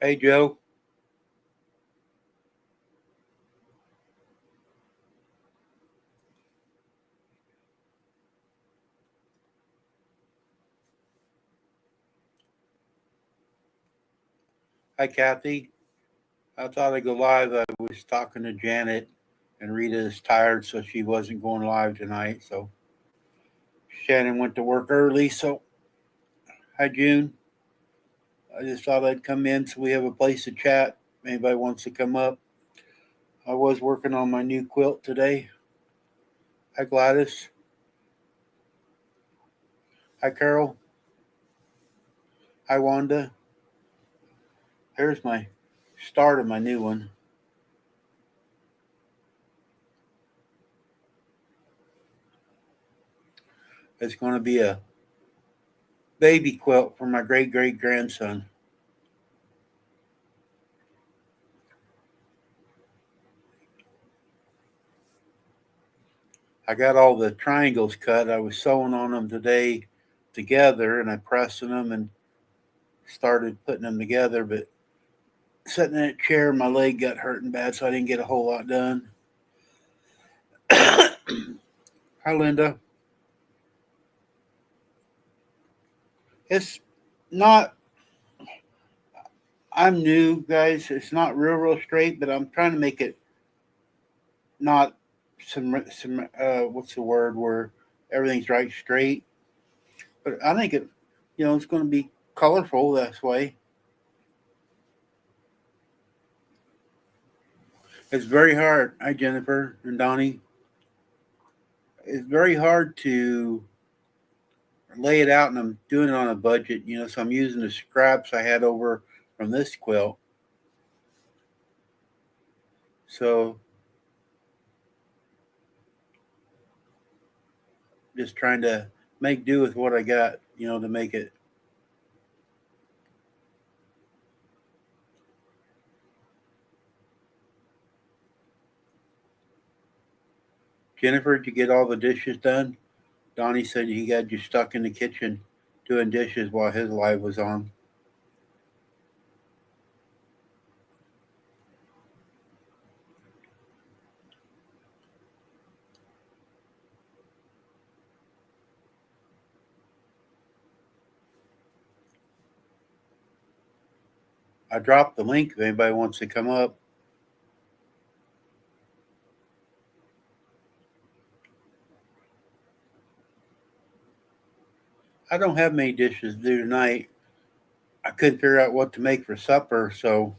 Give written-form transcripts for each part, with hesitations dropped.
Hey, Joe. Hi, Kathy. I thought I'd go live. I was talking to Janet, and Rita is tired, so she wasn't going live tonight. So Shannon went to work early. So, hi, June. I just thought I'd come in so we have a place to chat. Anybody wants to come up? I was working on my new quilt today. Hi, Gladys. Hi, Carol. Hi, Wanda. Here's my start of my new one. It's going to be a baby quilt for my great great grandson. I got all the triangles cut. I was sewing on them today together, and I pressed them and started putting them together. But sitting in that chair, my leg got hurting bad, so I didn't get a whole lot done. Hi, Linda. It's not. I'm new, guys. It's not real straight, but I'm trying to make it not some what's the word where everything's right straight. But I think it's going to be colorful this way. It's very hard. Hi, Jennifer and Donnie. It's very hard to lay it out, and I'm doing it on a budget, so I'm using the scraps I had over from this quilt. So just trying to make do with what I got, to make it. Jennifer, did you get all the dishes done? Donnie said he got you stuck in the kitchen doing dishes while his live was on. I dropped the link if anybody wants to come up. I don't have many dishes to do tonight. I couldn't figure out what to make for supper, so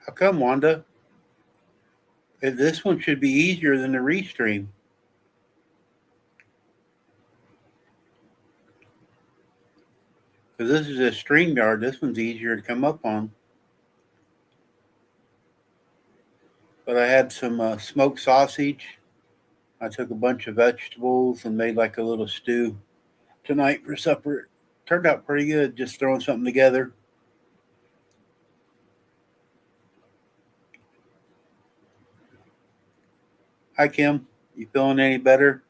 how come, Wanda? This one should be easier than the restream. Because this is a StreamYard. This one's easier to come up on. But I had some smoked sausage. I took a bunch of vegetables and made like a little stew tonight for supper. Turned out pretty good, just throwing something together. Hi, Kim. You feeling any better?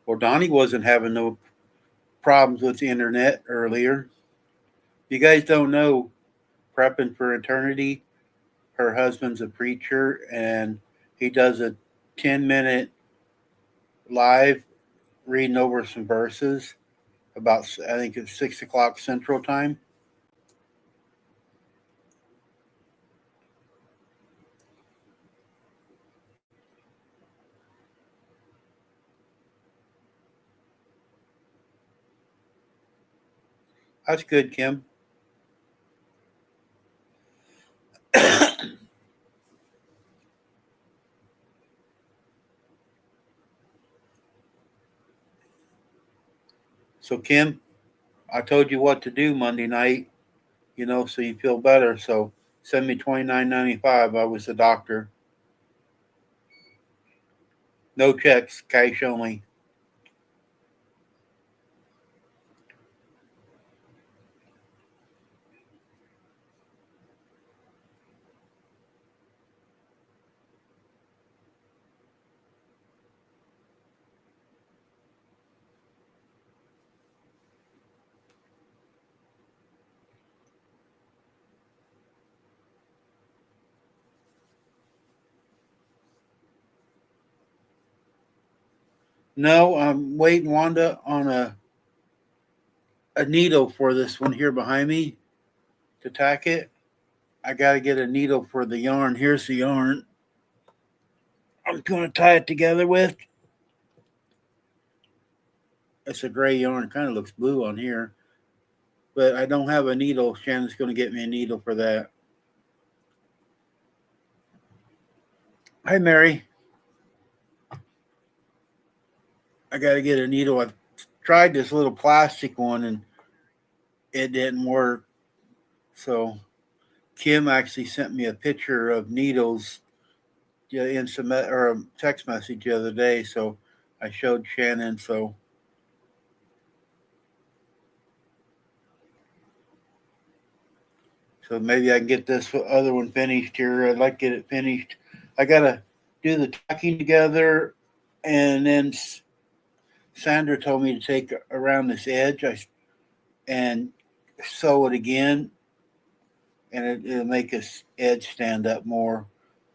Well, Donnie wasn't having no problems with the internet earlier. You guys don't know, prepping for eternity, her husband's a preacher, and he does a 10-minute live reading over some verses about, I think it's 6 o'clock Central Time. That's good, Kim. So, Kim, I told you what to do Monday night, so you feel better. So, send me $29.95. I was the doctor. No checks, cash only. No, I'm waiting, Wanda, on a needle for this one here behind me to tack it. I got to get a needle for the yarn. Here's the yarn I'm going to tie it together with. It's a gray yarn. Kind of looks blue on here. But I don't have a needle. Shannon's going to get me a needle for that. Hi, Mary. I got to get a needle. I tried this little plastic one and it didn't work. So Kim actually sent me a picture of needles in some or a text message the other day. So I showed Shannon. So maybe I can get this other one finished here. I'd like to get it finished. I got to do the tacking together, and then Sandra told me to take around this edge and sew it again, and it'll make this edge stand up more.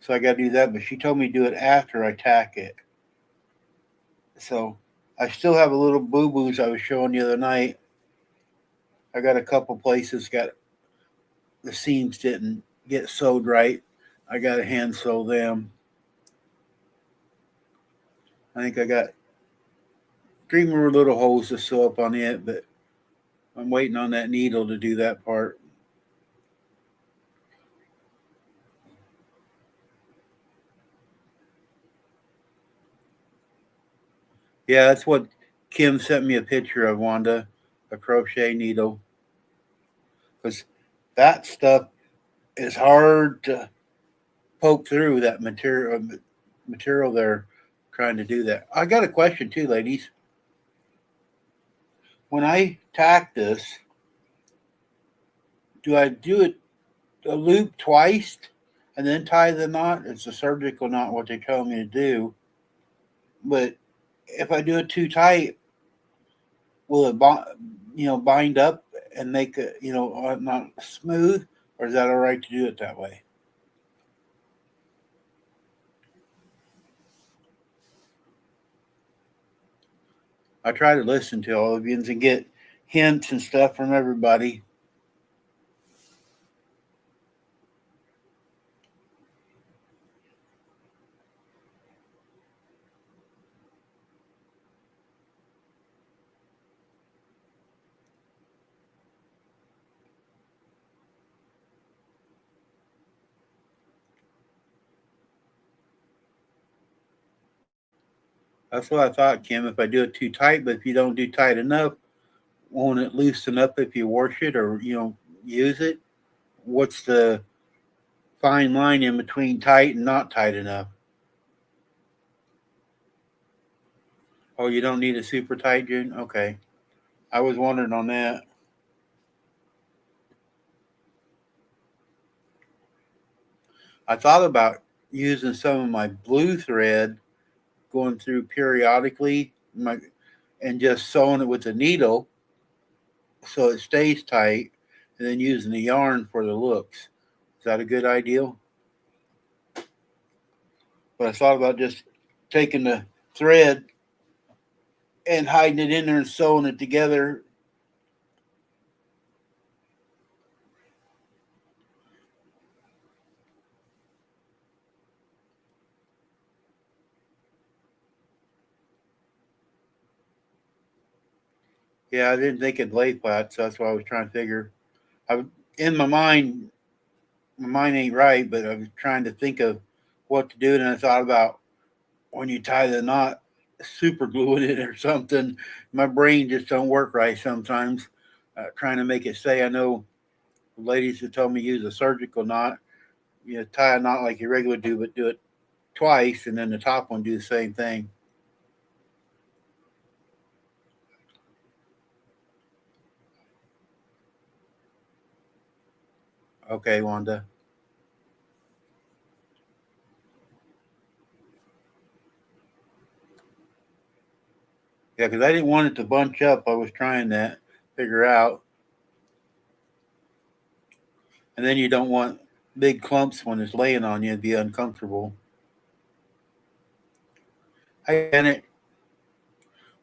So I got to do that, but she told me to do it after I tack it. So I still have a little boo-boos I was showing the other night. I got a couple places got the seams didn't get sewed right. I got to hand sew them. I think I got 3 more little holes to sew up on it, but I'm waiting on that needle to do that part. Yeah, that's what Kim sent me a picture of, Wanda, a crochet needle. Because that stuff is hard to poke through that material they're trying to do that. I got a question too, ladies. When I tack this, do I do it a loop twice and then tie the knot? It's a surgical knot, what they tell me to do. But if I do it too tight, will it bind up and make it not smooth, or is that all right to do it that way? I try to listen to all of you and get hints and stuff from everybody. That's what I thought, Kim. If I do it too tight, but if you don't do tight enough, won't it loosen up if you wash it or use it? What's the fine line in between tight and not tight enough? Oh, you don't need a super tight, June? Okay. I was wondering on that. I thought about using some of my blue thread going through periodically and just sewing it with a needle so it stays tight and then using the yarn for the looks. Is that a good idea? But I thought about just taking the thread and hiding it in there and sewing it together. Yeah, I didn't think it'd lay flat, so that's why I was trying to figure. I in my mind ain't right, but I was trying to think of what to do, and I thought about when you tie the knot, super gluing it or something. My brain just don't work right sometimes. Trying to make it stay. I know ladies who told me use a surgical knot. Tie a knot like you regularly do, but do it twice, and then the top one do the same thing. Okay, Wanda. Yeah, because I didn't want it to bunch up. I was trying to figure out, and then you don't want big clumps when it's laying on you. It'd be uncomfortable. Hi, Janet.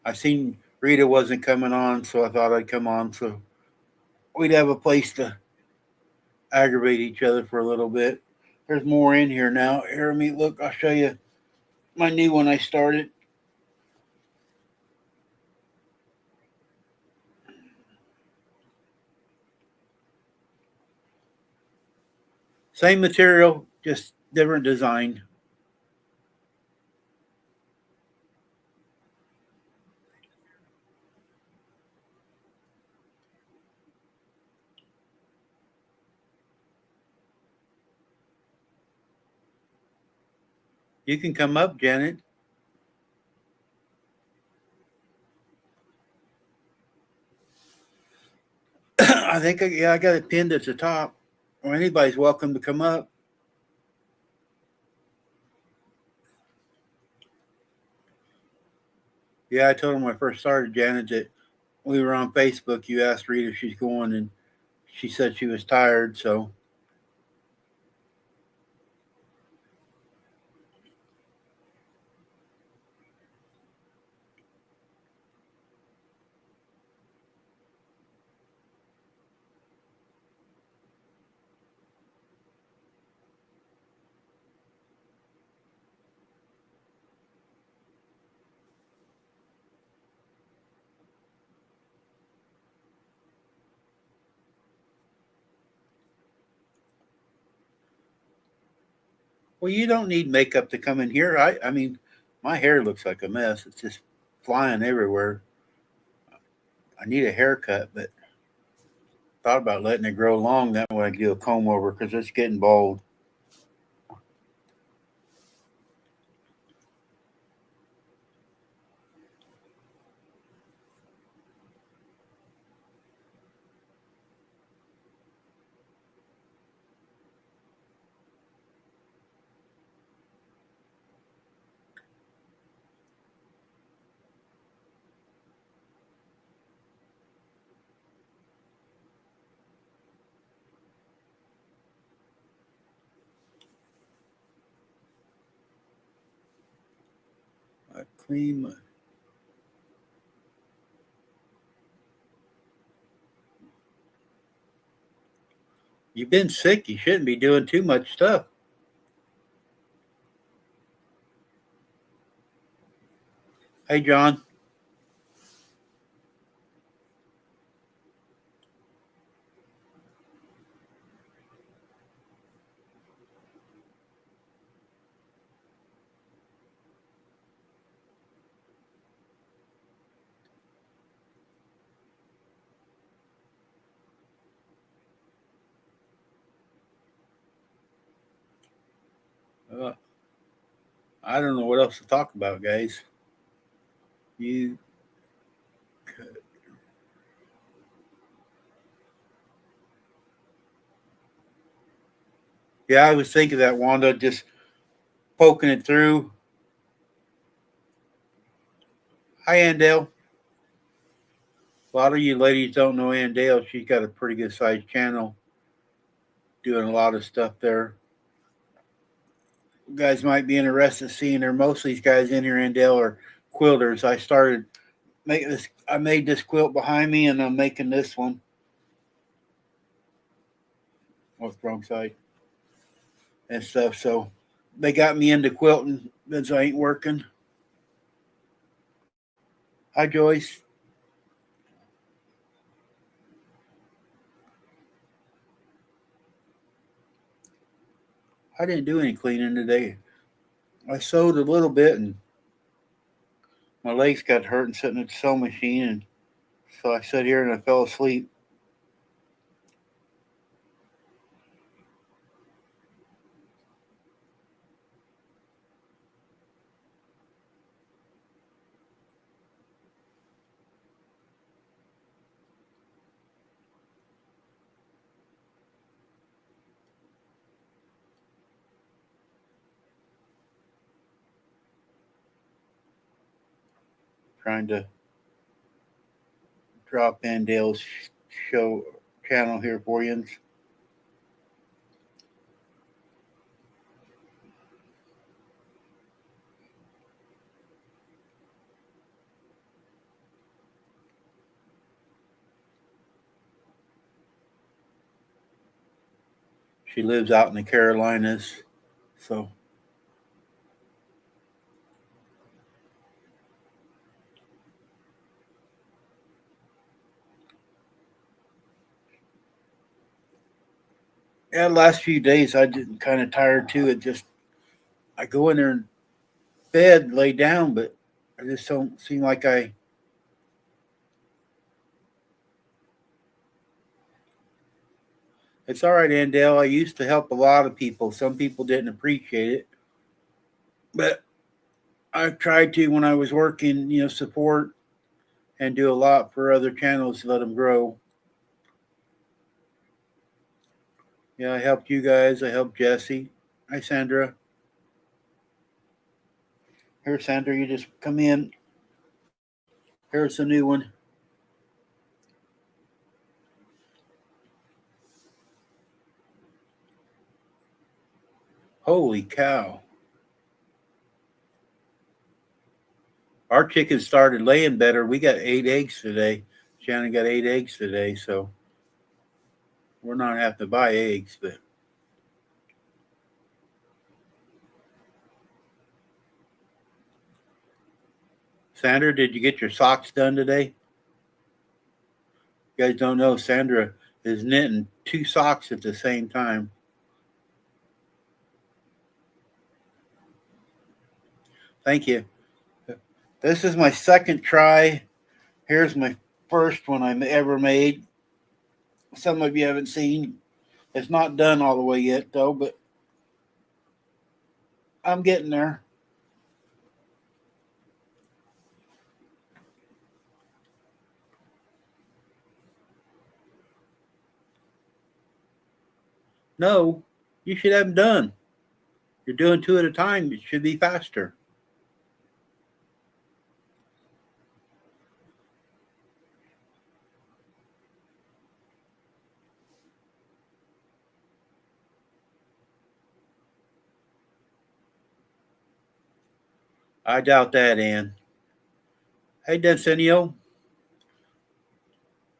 I seen Rita wasn't coming on, so I thought I'd come on so we'd have a place to aggravate each other for a little bit. There's more in here now. Here, let me look. I'll show you my new one I started. Same material, just different design. You can come up, Janet. I think, yeah, I got it pinned at the top. Or anybody's welcome to come up. Yeah, I told him when I first started, Janet, that we were on Facebook. You asked Rita if she's going, and she said she was tired. So well, you don't need makeup to come in here. I mean, my hair looks like a mess. It's just flying everywhere. I need a haircut, but thought about letting it grow long. That way I can do a comb over because it's getting bald. I clean my. You've been sick. You shouldn't be doing too much stuff. Hey, John. Uh, I don't know what else to talk about, guys. You, yeah, I was thinking that, Wanda, just poking it through. Hi, Andale. A lot of you ladies don't know Andale. She's got a pretty good sized channel, doing a lot of stuff there. You guys might be interested in seeing her. Most of these guys in here, Andale, are quilters. I started making this. I made this quilt behind me, and I'm making this one. What's the wrong side? And stuff. So they got me into quilting because I ain't working. Hi, Joyce. I didn't do any cleaning today. I sewed a little bit, and my legs got hurt and sitting at the sewing machine, and so I sat here and I fell asleep. Trying to drop in Dale's show channel here for you. She lives out in the Carolinas. So, yeah, the last few days I did kind of tired too. I go in there in bed, lay down, but I just don't seem like I. It's all right, Andale. I used to help a lot of people. Some people didn't appreciate it, but I tried to when I was working, support and do a lot for other channels to let them grow. Yeah, I helped you guys. I helped Jesse. Hi, Sandra. Here, Sandra, you just come in. Here's a new one. Holy cow. Our chickens started laying better. We got 8 eggs today. Shannon got 8 eggs today, so we're not having to buy eggs. But Sandra, did you get your socks done today? You guys don't know, Sandra is knitting 2 socks at the same time. Thank you. This is my second try. Here's my first one I ever made. Some of you haven't seen. It's not done all the way yet, though, but I'm getting there. No, you should have them done. You're doing 2 at a time. It should be faster. I doubt that, Ann. Hey, Densenio.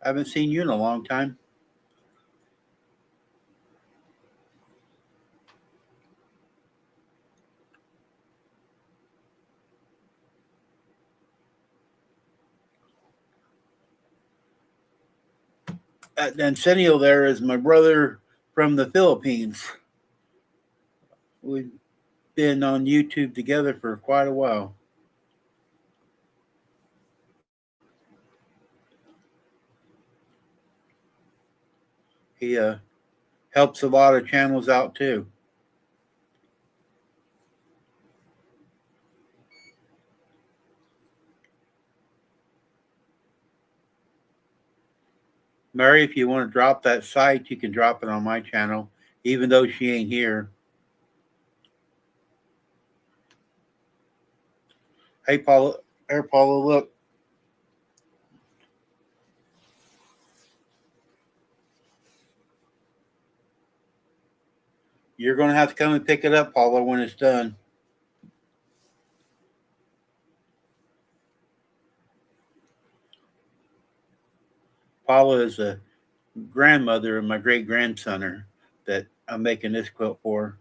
I haven't seen you in a long time. Densenio there is my brother from the Philippines. We've been on YouTube together for quite a while. He helps a lot of channels out too. Mary, if you want to drop that site, you can drop it on my channel, even though she ain't here. Hey, Paula. Here, Paula, look. You're going to have to come and pick it up, Paula, when it's done. Paula is a grandmother of my great grandson that I'm making this quilt for.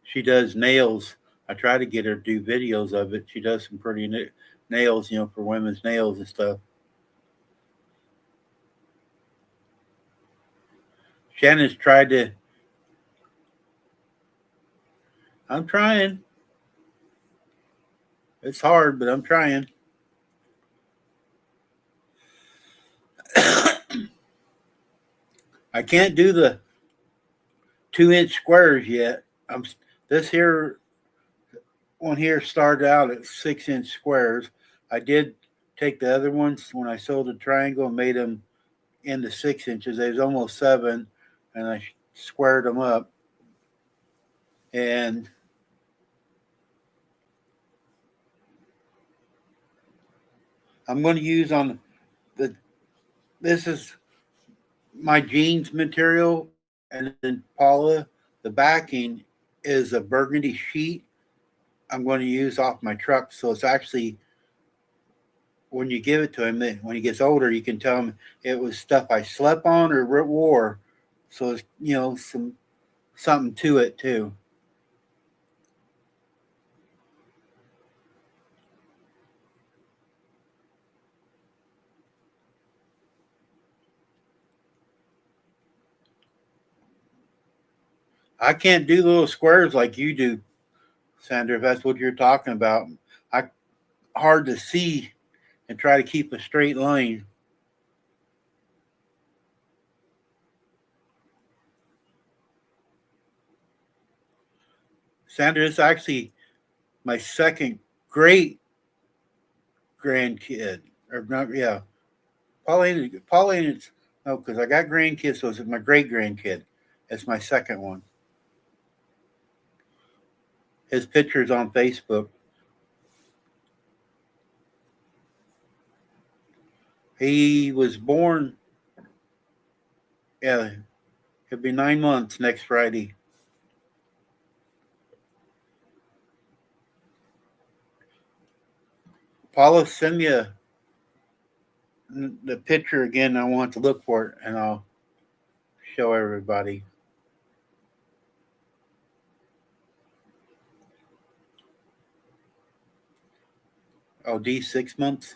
She does nails. I try to get her to do videos of it. She does some pretty nails, for women's nails and stuff. Shannon's tried to. I'm trying. It's hard, but I'm trying. I can't do the 2-inch squares yet. This here one here started out at 6-inch squares. I did take the other ones when I sold the triangle and made them into 6 inches. They was almost 7, and I squared them up. And I'm going to use on this is my jeans material, and then Paula, the backing is a burgundy sheet. I'm going to use off my truck. So it's actually, when you give it to him, when he gets older, you can tell him it was stuff I slept on or wore. So it's, something to it too. I can't do little squares like you do, Sandra. If that's what you're talking about, I hard to see and try to keep a straight line. Sandra, it's actually my second great grandkid, or not? Yeah, Pauline is no, because I got grandkids, so it's my great grandkid. It's my second one. His picture's on Facebook. He was born. Yeah, he'll be 9 months next Friday. Paula, send me the picture again. I want to look for it, and I'll show everybody. Oh, D 6 months.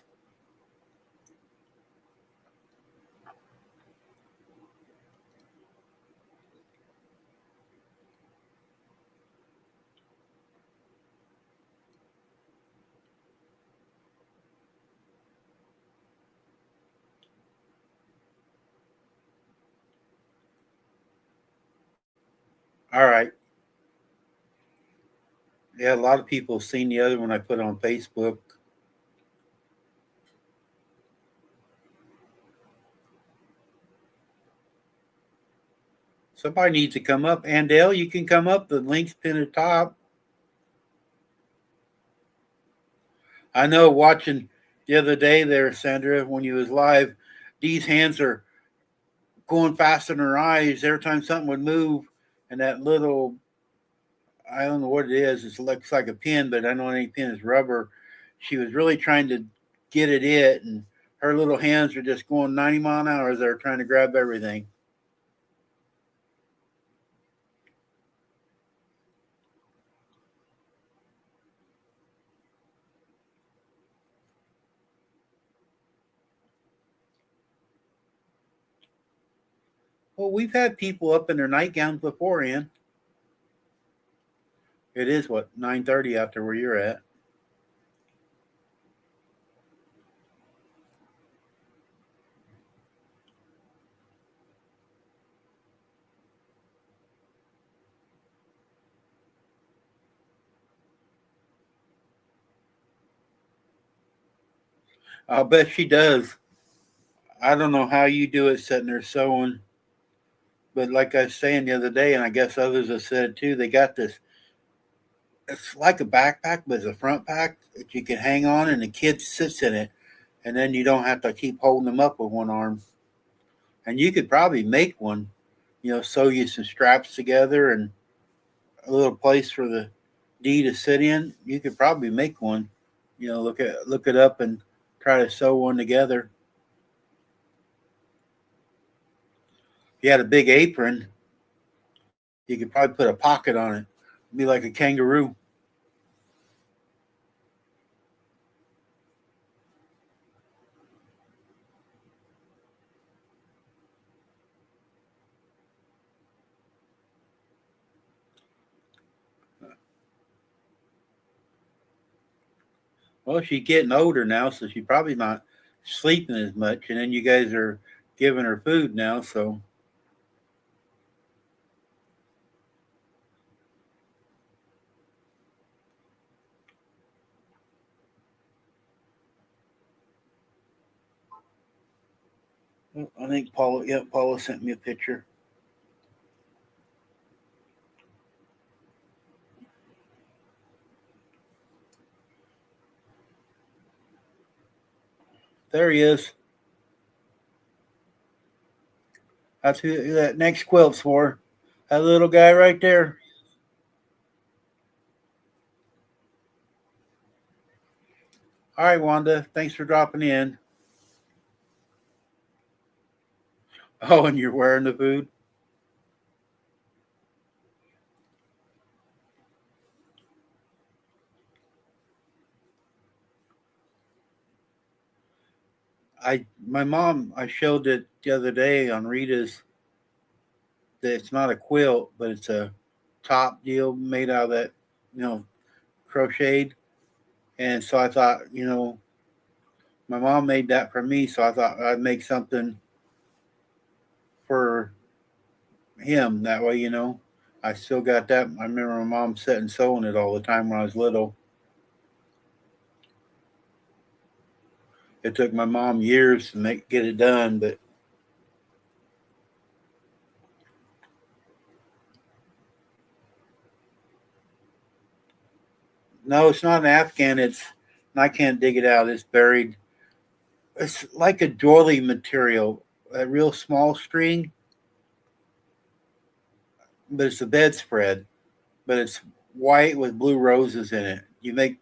All right. Yeah, a lot of people have seen the other one I put on Facebook. Somebody needs to come up. Andale, you can come up. The link's pinned at the top. I know watching the other day there, Sandra, when you was live, these hands are going faster than her eyes. Every time something would move, and that little, I don't know what it is. It looks like a pin, but I know any pin is rubber. She was really trying to get at it, and her little hands were just going 90 mile an hour as they were trying to grab everything. Well, we've had people up in their nightgowns before, Ann. It is what 9:30 after where you're at. I'll bet she does. I don't know how you do it sitting there sewing, but like I was saying the other day, and I guess others have said too, they got this. It's like a backpack, but it's a front pack that you can hang on, and the kid sits in it, and then you don't have to keep holding them up with one arm. And you could probably make one, sew you some straps together and a little place for the D to sit in. You could probably make one. Look it up and try to sew one together. If you had a big apron, you could probably put a pocket on it. Be like a kangaroo. Well, she's getting older now, so she's probably not sleeping as much. And then you guys are giving her food now, so I think Paula. Yeah, Paula sent me a picture. There he is. That's who that next quilt's for. That little guy right there. All right, Wanda. Thanks for dropping in. Oh, and you're wearing the food? I showed it the other day on Rita's that it's not a quilt, but it's a top deal made out of that, you know, crocheted. And so I thought, my mom made that for me, so I thought I'd make something for him that way, I still got that. I remember my mom sitting sewing it all the time when I was little. It took my mom years to get it done, but no, it's not an Afghan. I can't dig it out. It's buried. It's like a doily material, a real small string, but it's a bedspread. But it's white with blue roses in it. You make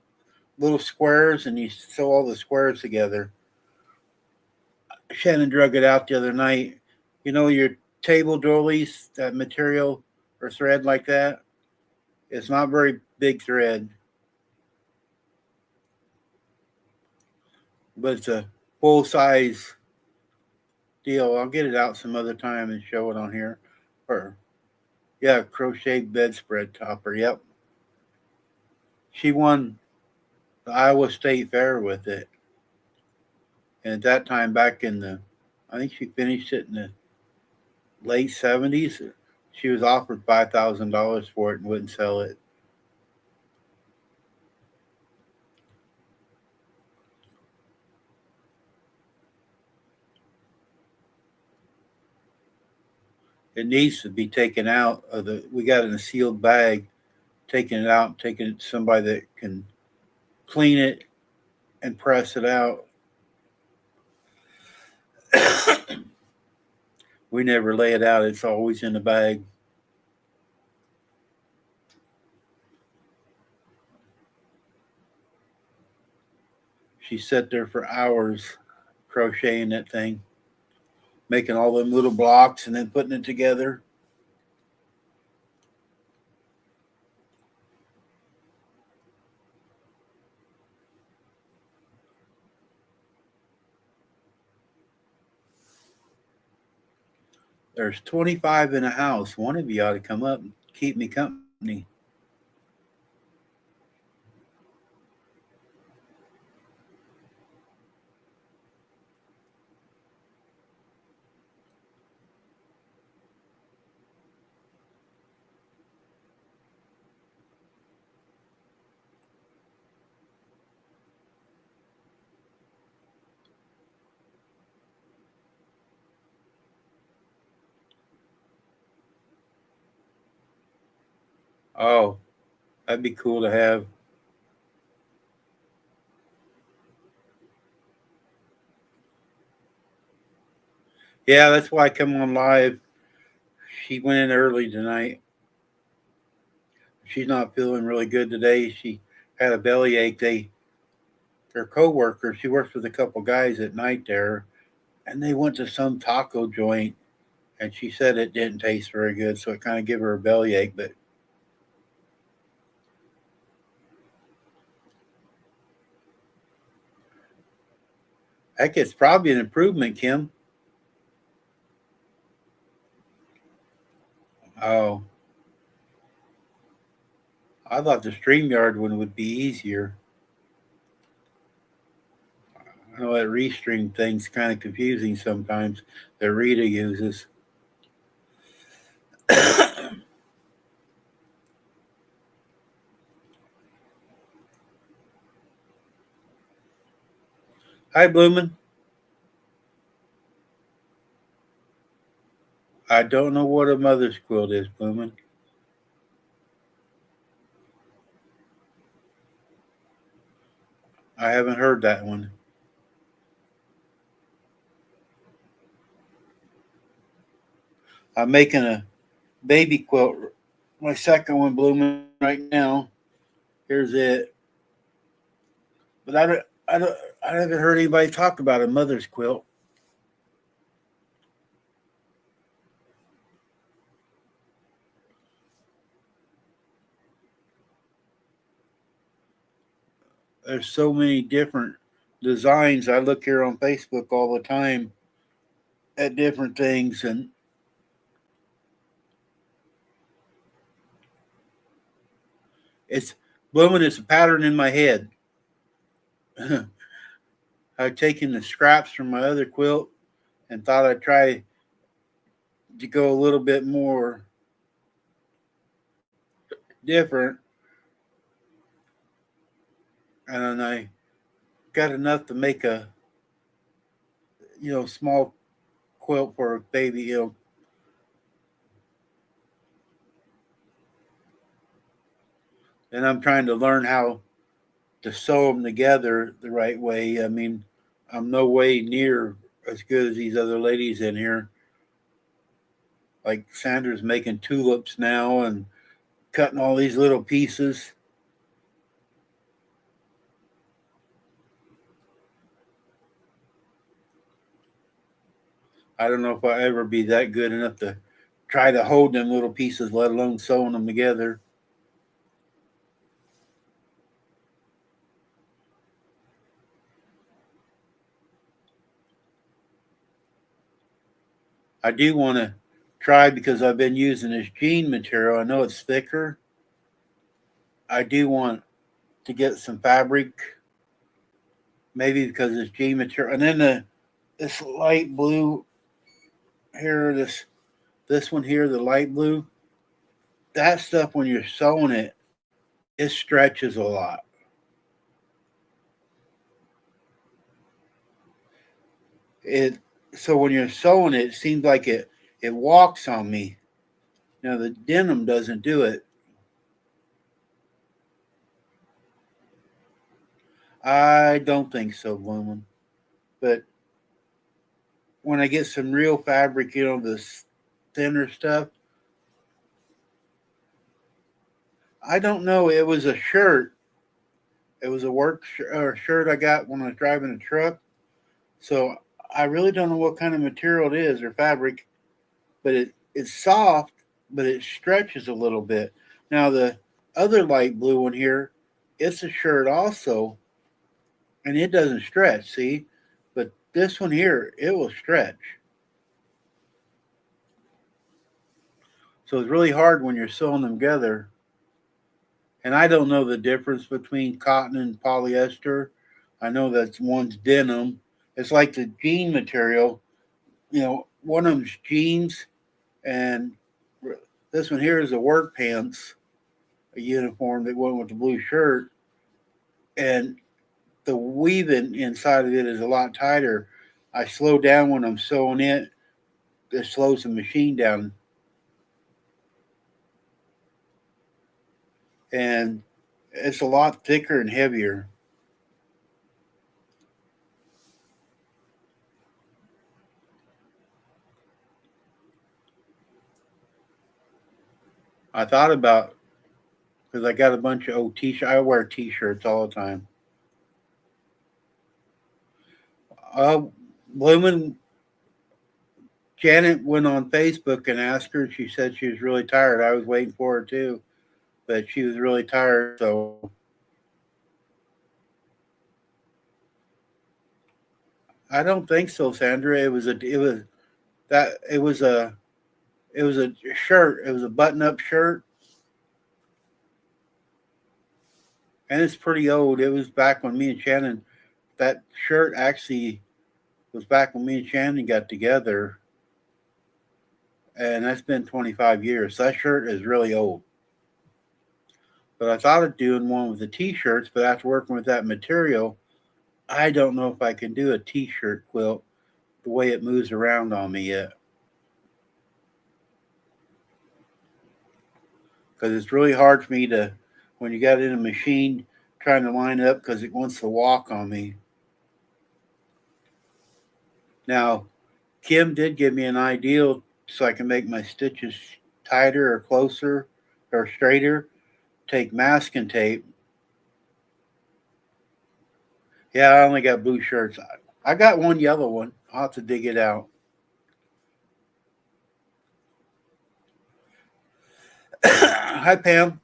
little squares and you sew all the squares together. Shannon drug it out the other night. Your table doilies, that material or thread like that. It's not very big thread, but it's a full size deal. I'll get it out some other time and show it on here. Or yeah, crochet bedspread topper. Yep. She won the Iowa State Fair with it. And at that time, I think she finished it in the late 70s. She was offered $5,000 for it and wouldn't sell it. It needs to be taken out of the. We got it in a sealed bag. Taking it out, taking it to somebody that can clean it and press it out. We never lay it out. It's always in the bag. She sat there for hours crocheting that thing, making all them little blocks and then putting it together. There's 25 in a house. One of you ought to come up and keep me company. Oh, that'd be cool to have. Yeah, that's why I come on live. She went in early tonight. She's not feeling really good today. She had a bellyache. Their coworkers, she works with a couple guys at night there, and they went to some taco joint, and she said it didn't taste very good, so it kind of gave her a bellyache. But heck, it's probably an improvement, Kim. Oh, I thought the StreamYard one would be easier. I know that restream thing's kind of confusing sometimes that Rita uses. Hi, Bloomin'. I don't know what a mother's quilt is, Bloomin'. I haven't heard that one. I'm making a baby quilt, my second one, Bloomin', right now. Here's it. But I I haven't heard anybody talk about a mother's quilt. There's so many different designs. I look here on Facebook all the time at different things, and it's blooming. It's a pattern in my head. I've taken the scraps from my other quilt and thought I'd try to go a little bit more different, and then I got enough to make a small quilt for a baby. And I'm trying to learn how to sew them together the right way. I mean, I'm no way near as good as these other ladies in here. Like Sandra's making tulips now and cutting all these little pieces. I don't know if I'll ever be that good enough to try to hold them little pieces, let alone sewing them together. I do want to try because I've been using this jean material. I know it's thicker. I do want to get some fabric, maybe because it's jean material, and then this light blue here, this one here, the light blue. That stuff when you're sewing it, it stretches a lot. It so when you're sewing it, it seems like it walks on me. Now the denim doesn't do it. I don't think so, Bloomin'. But when I get some real fabric, this thinner stuff, I don't know. It was a shirt. It was a shirt I got when I was driving a truck. So I really don't know what kind of material it is or fabric, but it's soft, but it stretches a little bit. Now the other light blue one here, it's a shirt also, and it doesn't stretch. See, but this one here, it will stretch. So it's really hard when you're sewing them together. And I don't know the difference between cotton and polyester. I know that one's denim. It's like the jean material. One of them's jeans, and this one here is a work pants, a uniform that went with the blue shirt. And the weaving inside of it is a lot tighter. I slow down when I'm sewing it. It slows the machine down. And it's a lot thicker and heavier. I thought about because I got a bunch of old t-shirts. I wear t-shirts all the time. Uh, Blooming Janet went on Facebook and asked her. She said she was really tired. I was waiting for her too, but she was really tired. So I don't think so, Sandra. That it was a shirt. It was a button-up shirt, and it's pretty old. It was back when me and Shannon. That shirt actually was back when me and Shannon got together, and that's been 25 years. So that shirt is really old. But I thought of doing one with the t-shirts, but after working with that material, I don't know if I can do a t-shirt quilt the way it moves around on me yet. Because it's really hard for me to, when you got it in a machine, trying to line up because it wants to walk on me. Now, Kim did give me an idea so I can make my stitches tighter or closer or straighter. Take masking tape Yeah, I only got blue shirts. I got one yellow one. I'll have to dig it out. Hi, Pam.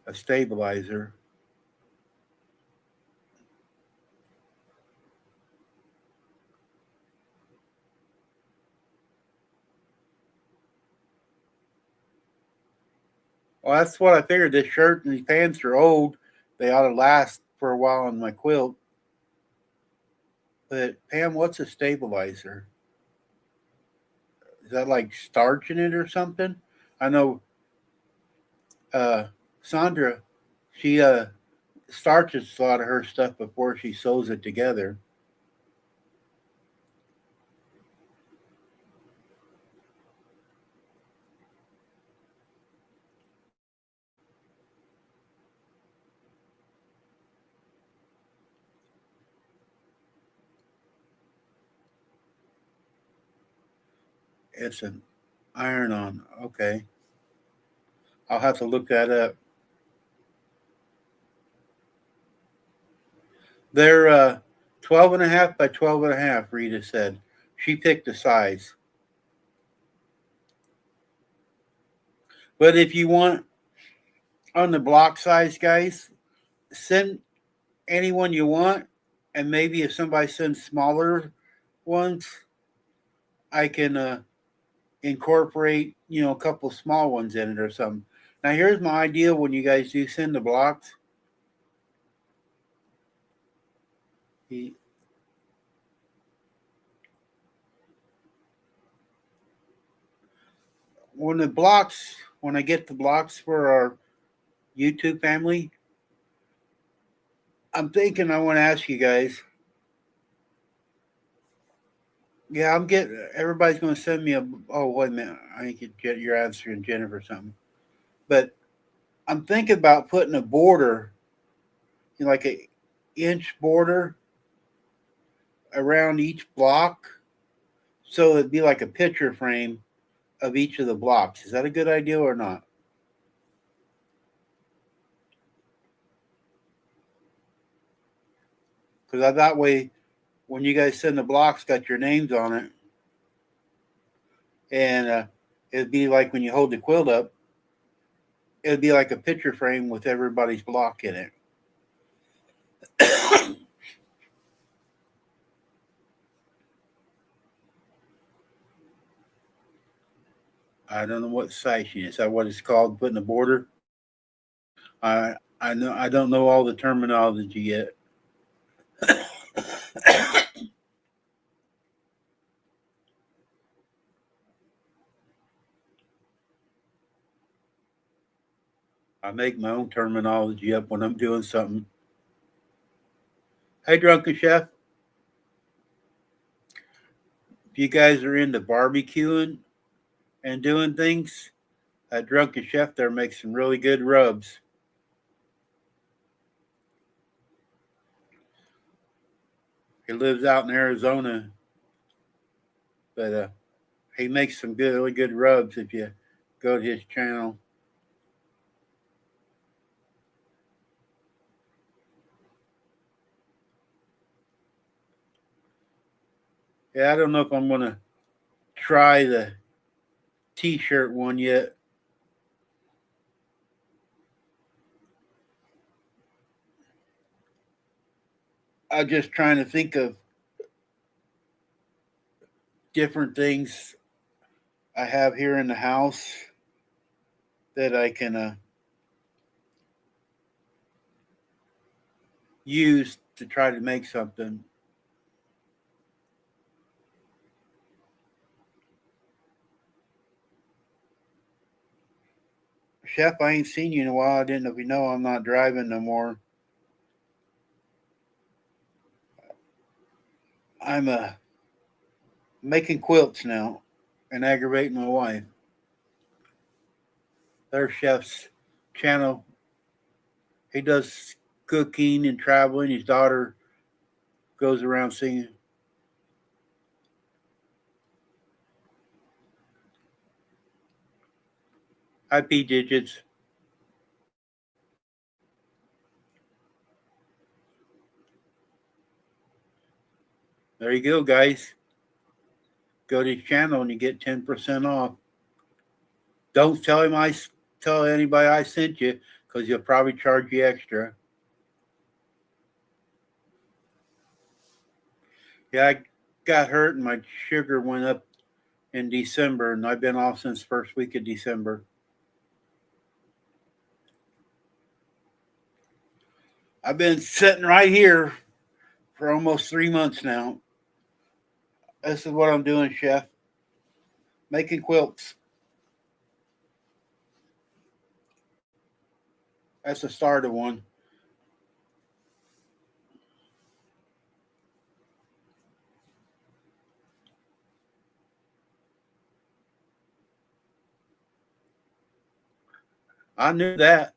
A stabilizer. Well, that's what I figured. This shirt and these pants are old. They ought to last for a while on my quilt. But Pam, what's a stabilizer? Is that like starch in it or something? I know uh, Sandra, she starches a lot of her stuff before she sews it together. It's an iron on. Okay. I'll have to look that up. They're 12 and a half by 12 and a half, Rita said. She picked the size. But if you want on the block size, guys, send anyone you want. And maybe if somebody sends smaller ones, I can incorporate, a couple small ones in it or something. Now, here's my idea when you guys do send the blocks. When the blocks, when I get the blocks for our YouTube family, I'm thinking I want to ask you guys. Yeah, I'm getting. Everybody's going to send me a. Oh wait a minute, I think you're answering Jennifer something. But I'm thinking about putting a border, like a inch border around each block, so it'd be like a picture frame of each of the blocks. Is that a good idea or not? Because that way, when you guys send the blocks, got your names on it, and it'd be like when you hold the quilt up, it'd be like a picture frame with everybody's block in it. I don't know what siphoning is. That what it's called? Putting a border. I know I don't know all the terminology yet. I make my own terminology up when I'm doing something. Hey, drunken chef, if you guys are into barbecuing and doing things, that drunken chef there makes some really good rubs. He lives out in Arizona, but he makes some good, really good rubs if you go to his channel. Yeah, I don't know if I'm gonna try the T-shirt one yet. I'm just trying to think of different things I have here in the house that I can use to try to make something. Chef, I ain't seen you in a while. I didn't know if you know I'm not driving no more. I'm making quilts now and aggravating my wife. Their chef's channel. He does cooking and traveling. His daughter goes around singing. Hi, P Digits. There you go, guys. Go to his channel and you get 10% off. Don't tell anybody I sent you, because he'll probably charge you extra. Yeah, I got hurt and my sugar went up in December, and I've been off since first week of December. I've been sitting right here for almost 3 months now. This is what I'm doing, Chef. Making quilts. That's the start of one. I knew that.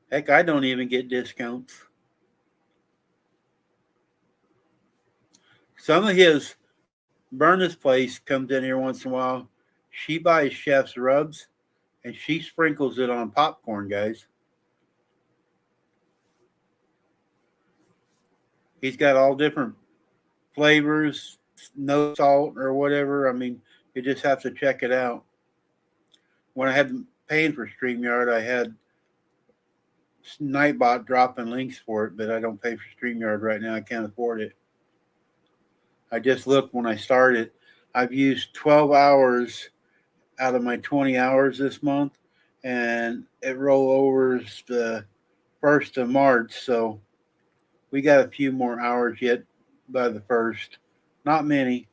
Heck, I don't even get discounts. Some of his Berna's place comes in here once in a while. She buys Chef's rubs and she sprinkles it on popcorn, guys. He's got all different flavors, no salt or whatever. I mean, you just have to check it out. When I had paying for StreamYard, I had Nightbot dropping links for it, but I don't pay for StreamYard right now. I can't afford it. I just looked when I started. I've used 12 hours out of my 20 hours this month, and it rollovers the 1st of March. So we got a few more hours yet by the 1st. Not many.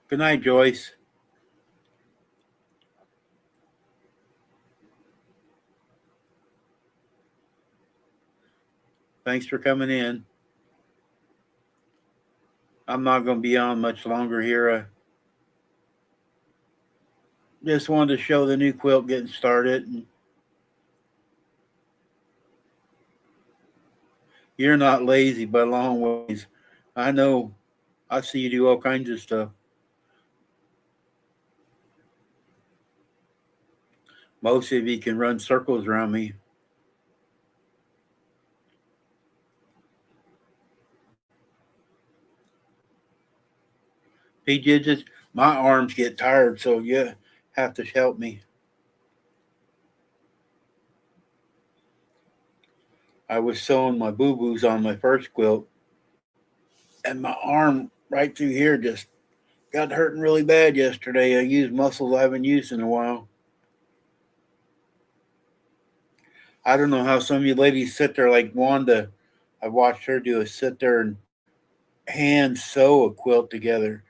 Good night, Joyce. Thanks for coming in. I'm not going to be on much longer here. I just wanted to show the new quilt getting started. And you're not lazy by long ways. I know. I see you do all kinds of stuff. Most of you can run circles around me. PJ, just my arms get tired, so you have to help me. I was sewing my boo-boos on my first quilt, and my arm right through here just got hurting really bad yesterday. I used muscles I haven't used in a while. I don't know how some of you ladies sit there like Wanda. I watched her do a sit there and hand sew a quilt together.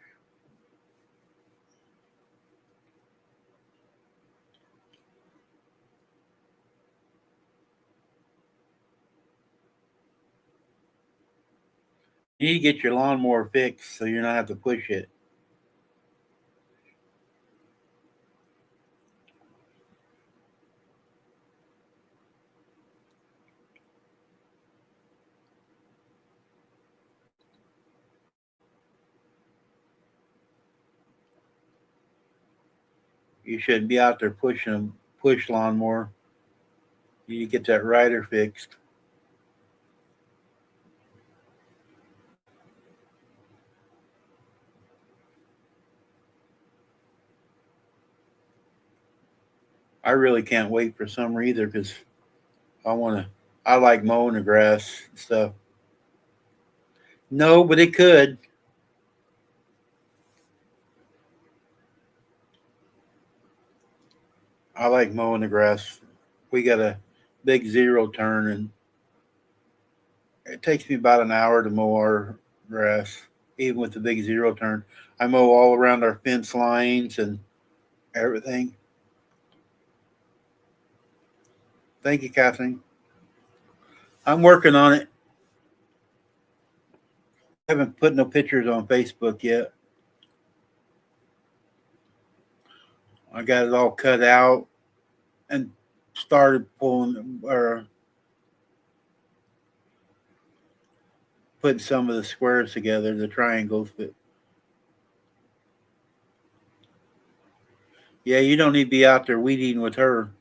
You need to get your lawnmower fixed so you're not have to push it. You shouldn't be out there pushing push lawnmower. You need to get that rider fixed. I really can't wait for summer either because I like mowing the grass and stuff. No, but it could. I like mowing the grass. We got a big zero turn, and it takes me about an hour to mow our grass, even with the big zero turn. I mow all around our fence lines and everything. Thank you, Kathleen. I'm working on it. I haven't put no pictures on Facebook yet. I got it all cut out and started pulling or putting some of the squares together, the triangles. But yeah, you don't need to be out there weeding with her.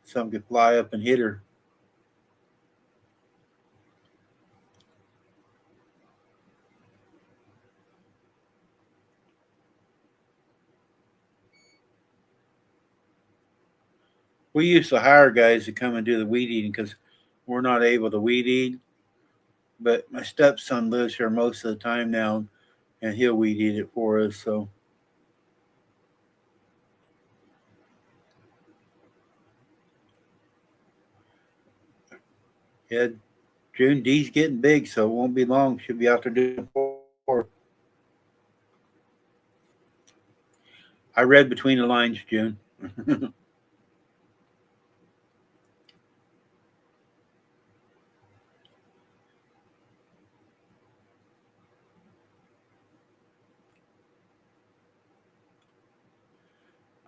Some could fly up and hit her. We used to hire guys to come and do the weed eating because we're not able to weed eat. But my stepson lives here most of the time now, and he'll weed eat it for us. So yeah, June D's getting big, so it won't be long. She'll be out there doing more. I read between the lines, June.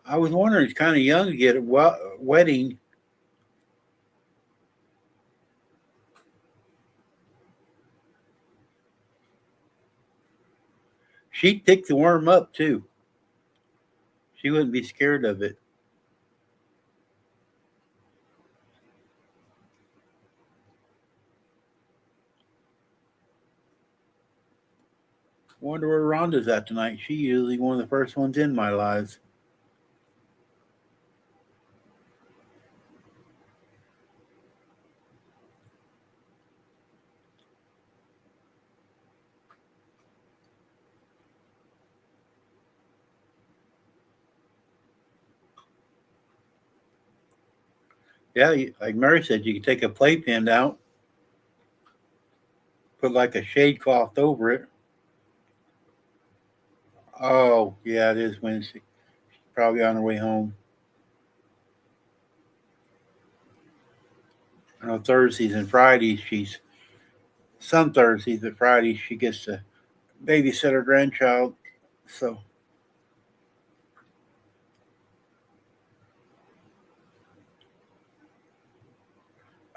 I was wondering, it's kind of young to get a wedding. She'd pick the worm up too. She wouldn't be scared of it. Wonder where Rhonda's at tonight. She's usually one of the first ones in my lives. Yeah, like Mary said, you can take a playpen out, put like a shade cloth over it. Oh, yeah, it is Wednesday. Probably on her way home. I know Thursdays and Fridays, some Thursdays, but Fridays she gets to babysit her grandchild. So,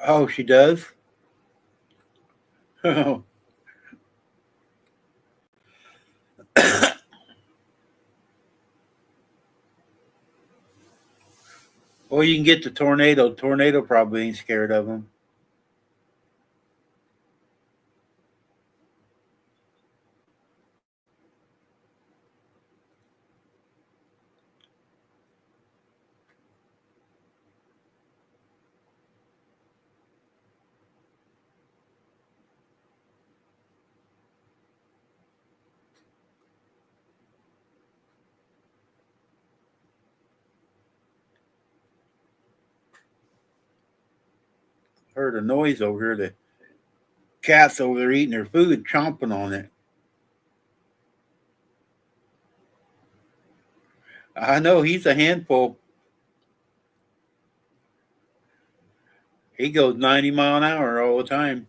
oh, she does? Well, you can get the tornado. Tornado probably ain't scared of them. Heard a noise over here. The cat's over there eating their food, chomping on it. I know he's a handful. He goes 90 mile an hour all the time.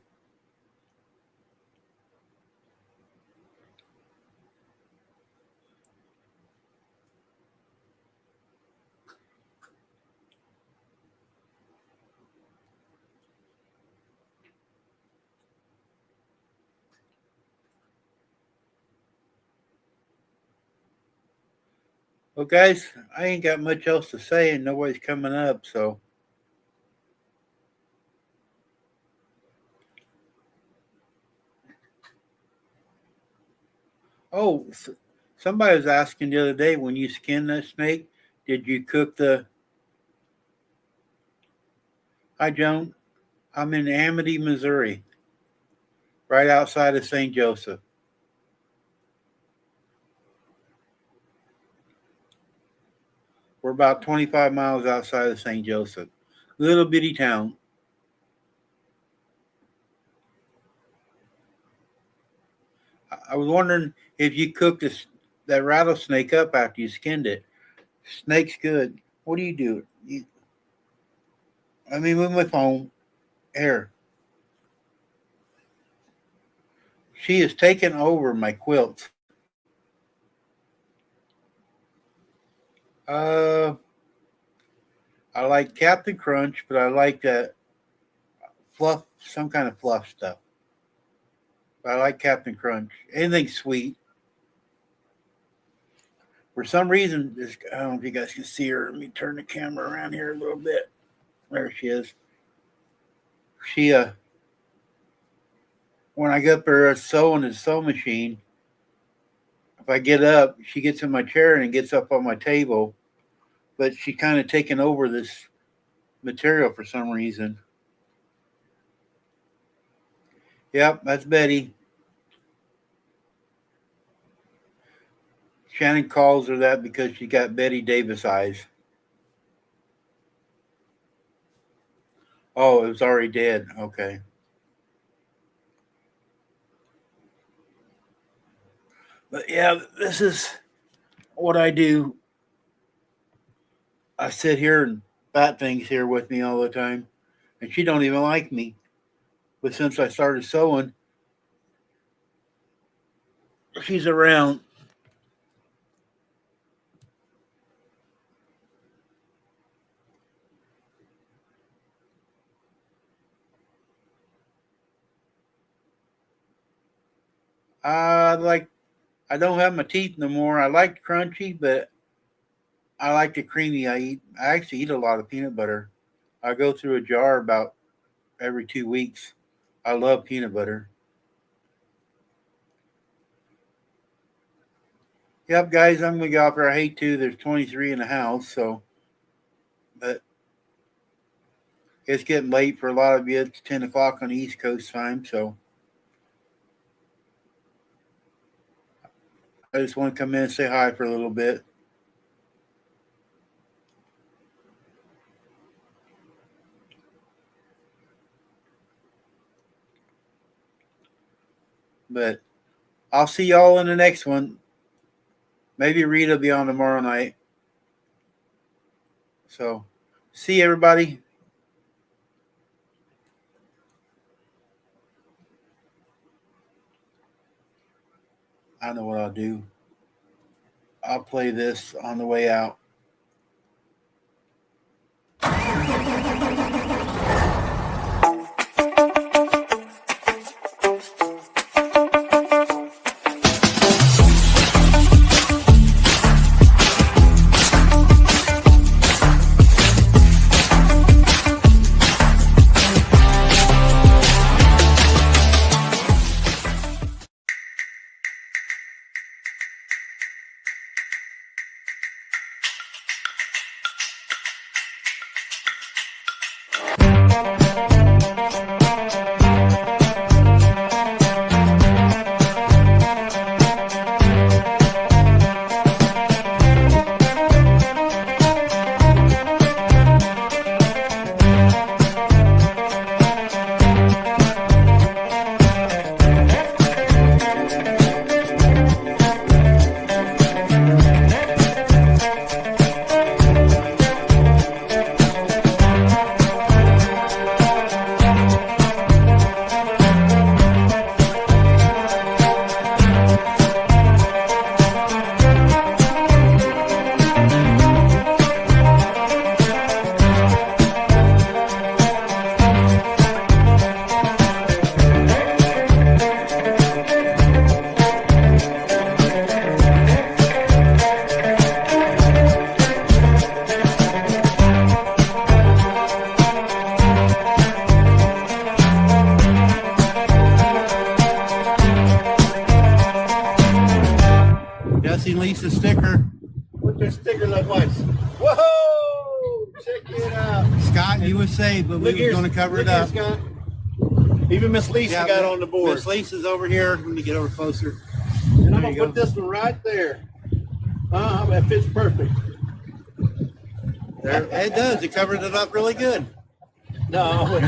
Well, guys, I ain't got much else to say, and nobody's coming up. So, oh, somebody was asking the other day when you skinned that snake, did you cook the? Hi, Joan. I'm in Amity, Missouri, right outside of St. Joseph. We're about 25 miles outside of St. Joseph. Little bitty town. I was wondering if you cooked that rattlesnake up after you skinned it. Snake's good. What do you do? Let me move my phone. Here. She has taken over my quilts. Uh, I like Captain Crunch, but I like that fluff, some kind of fluff stuff. But I like Captain Crunch. Anything sweet. For some reason, this, I don't know if you guys can see her. Let me turn the camera around here a little bit. There she is. She, when I get up there sewing the sewing machine, if I get up, she gets in my chair and gets up on my table. But she's kind of taken over this material for some reason. Yep, that's Betty. Shannon calls her that because she got Betty Davis eyes. Oh, it was already dead. Okay. But yeah, this is what I do. I sit here and Bat Thing's here with me all the time, and she don't even like me. But since I started sewing, she's around. I don't have my teeth no more. I like crunchy, but I like the creamy. I actually eat a lot of peanut butter. I go through a jar about every 2 weeks. I love peanut butter. Yep, guys, I'm gonna go out there. I hate to. There's 23 in the house, so but it's getting late for a lot of you. It's 10 o'clock on the East Coast time, so I just want to come in and say hi for a little bit. But I'll see y'all in the next one. Maybe Rita will be on tomorrow night. So, see everybody. I know what I'll do. I'll play this on the way out. Jesse Lisa sticker. What their sticker look like? Whoa! Check it out. Scott, you would say, but we were going to cover it up. Scott. Even Miss Lisa got on the board. Miss Lisa's over here. Let me get over closer. And I'm going to put this one right there. That fits perfect. There, it does. It covered it up really good. No.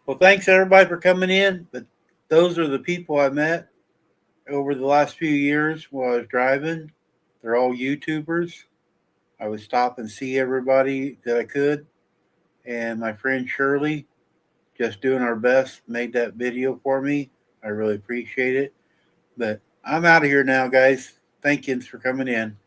Well, thanks everybody for coming in. But those are the people I met over the last few years while I was driving. They're all YouTubers. I would stop and see everybody that I could. And my friend Shirley, just doing our best, made that video for me. I really appreciate it. But I'm out of here now, guys. Thank you for coming in.